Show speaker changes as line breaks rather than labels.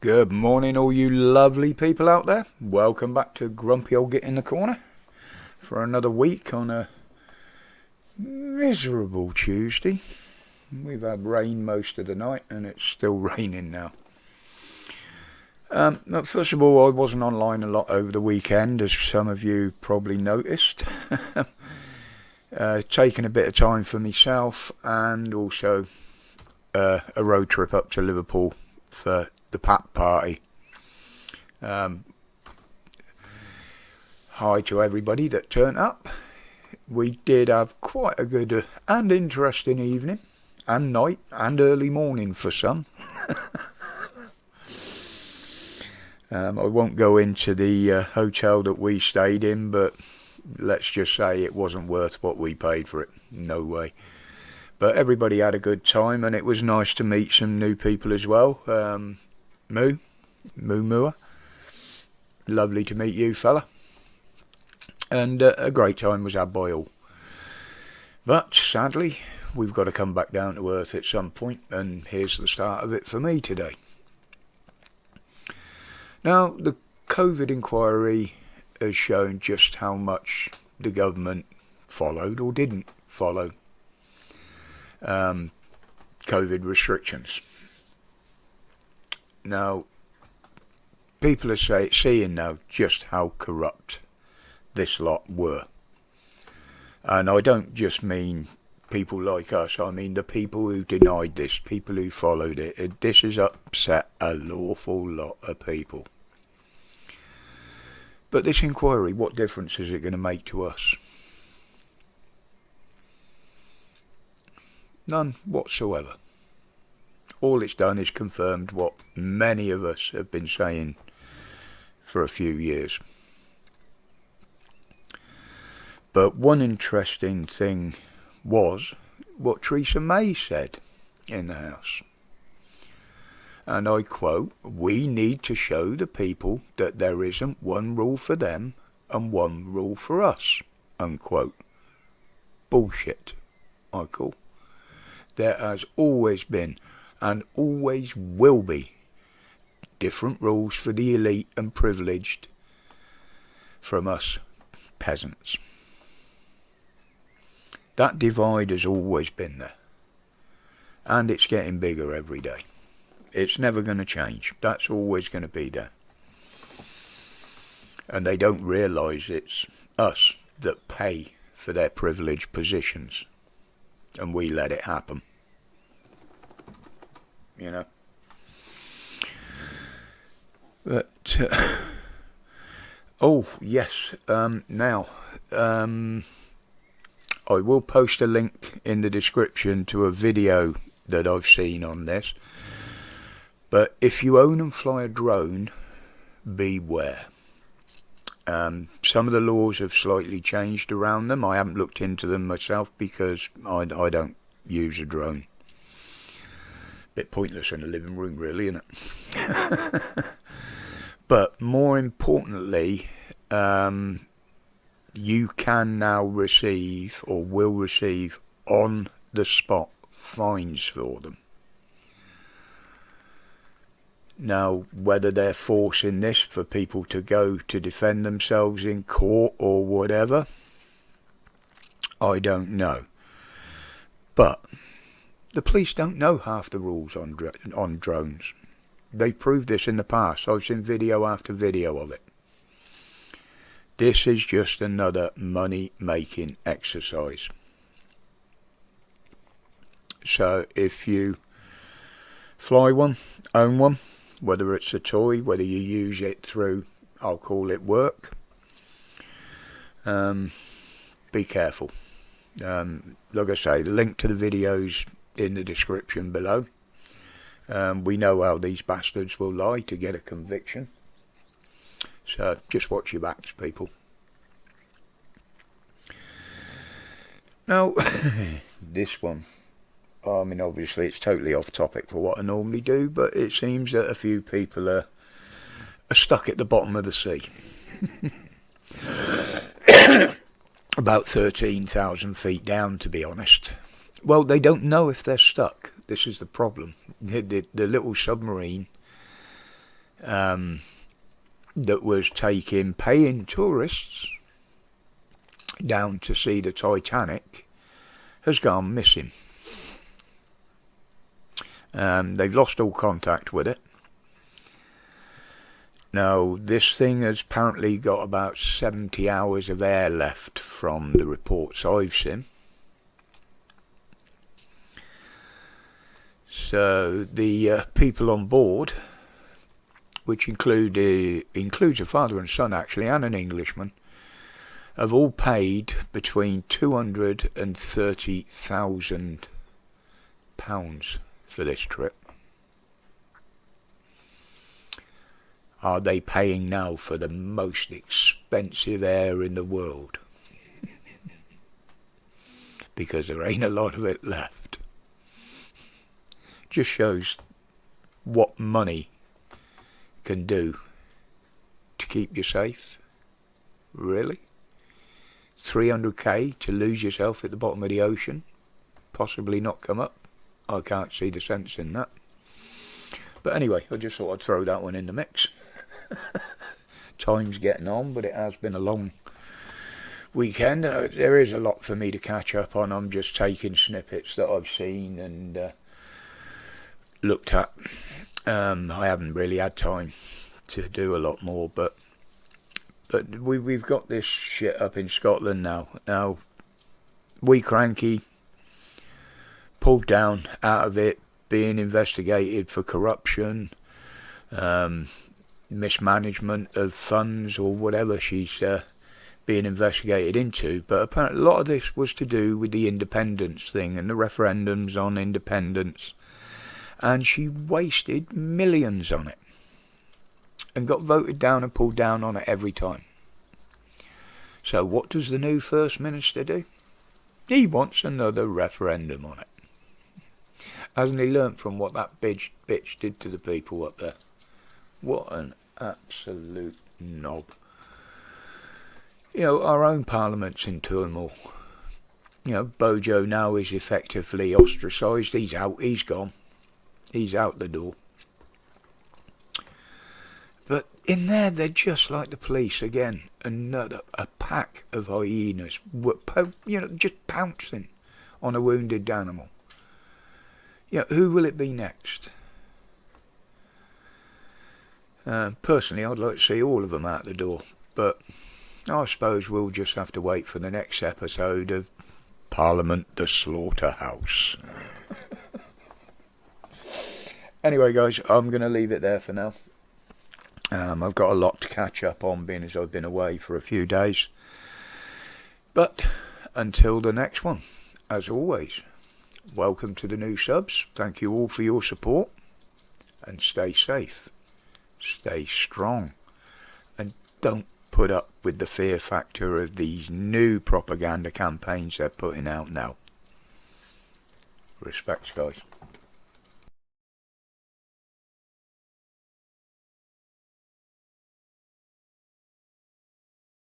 Good morning, all you lovely people out there. Welcome back to Grumpy Old Git in the Corner for another week on a miserable Tuesday. We've had rain most of the night and it's still raining now. First of all, I wasn't online a lot over the weekend, as some of you probably noticed. Taking a bit of time for myself and also a road trip up to Liverpool for the PAP party. Hi to everybody that turned up. We did have quite a good and interesting evening and night and early morning for some. I won't go into the hotel that we stayed in, but let's just say it wasn't worth what we paid for it. No way. But everybody had a good time, and it was nice to meet some new people as well. Moo. Lovely to meet you, fella. And a great time was had by all. But sadly, we've got to come back down to earth at some point, and here's the start of it for me today. Now, the COVID inquiry has shown just how much the government followed or didn't follow COVID restrictions. Now, people are seeing now just how corrupt this lot were. And I don't just mean people like us, I mean the people who denied this, people who followed it. This has upset an awful lot of people. But this inquiry, what difference is it going to make to us? None whatsoever. All it's done is confirmed what many of us have been saying for a few years. But one interesting thing was what Theresa May said in the House. And I quote, "We need to show the people that there isn't one rule for them and one rule for us," unquote. Bullshit, I call. There has always been and always will be different rules for the elite and privileged from us peasants. That divide has always been there, and it's getting bigger every day. It's never going to change. That's always going to be there. And they don't realise it's us that pay for their privileged positions, and we let it happen. You know. But oh yes. Now, I will post a link in the description to a video that I've seen on this. But if you own and fly a drone, beware. Some of the laws have slightly changed around them. I haven't looked into them myself because I don't use a drone. Bit pointless in the living room, really, isn't it? But more importantly, you can now receive or will receive on the spot fines for them. Now, whether they're forcing this for people to go to defend themselves in court or whatever, I don't know. But the police don't know half the rules on drones. They've proved this in the past. I've seen video after video of it. This is just another money-making exercise. So if you fly one, own one, whether it's a toy, whether you use it through, I'll call it work, be careful. Like I say, the link to the video's in the description below. We know how these bastards will lie to get a conviction. So just watch your backs, people. Now, this one. I mean, obviously it's totally off topic for what I normally do, but it seems that a few people are stuck at the bottom of the sea. About 13,000 feet down, to be honest. Well, they don't know if they're stuck. This is the problem. The little submarine that was taking paying tourists down to see the Titanic has gone missing. They've lost all contact with it. Now, this thing has apparently got about 70 hours of air left from the reports I've seen. So the people on board, which includes a father and son actually, and an Englishman, have all paid between £230,000 for this trip. Are they paying now for the most expensive air in the world? Because there ain't a lot of it left. Just shows what money can do to keep you safe. Really? 300k to lose yourself at the bottom of the ocean? Possibly not come up? I can't see the sense in that. But anyway, I just thought I'd throw that one in the mix. Time's getting on, but it has been a long weekend. There is a lot for me to catch up on. I'm just taking snippets that I've seen and looked at. I haven't really had time to do a lot more, but we've got this shit up in Scotland now. Now, Wee Cranky pulled down out of it, being investigated for corruption, mismanagement of funds or whatever she's being investigated into. But apparently a lot of this was to do with the independence thing and the referendums on independence. And she wasted millions on it and got voted down and pulled down on it every time. So what does the new First Minister do? He wants another referendum on it. Hasn't he learnt from what that bitch did to the people up there? What an absolute knob. You know, our own parliament's in turmoil. You know, Bojo now is effectively ostracised. He's out, he's gone. He's out the door. But in there, they're just like the police again. A pack of hyenas, just pouncing on a wounded animal. Yeah, who will it be next? Personally, I'd like to see all of them out the door, but I suppose we'll just have to wait for the next episode of Parliament the Slaughterhouse. Anyway, guys, I'm going to leave it there for now. I've got a lot to catch up on, being as I've been away for a few days. But until the next one, as always, welcome to the new subs. Thank you all for your support. And stay safe. Stay strong. And don't put up with the fear factor of these new propaganda campaigns they're putting out now. Respects, guys.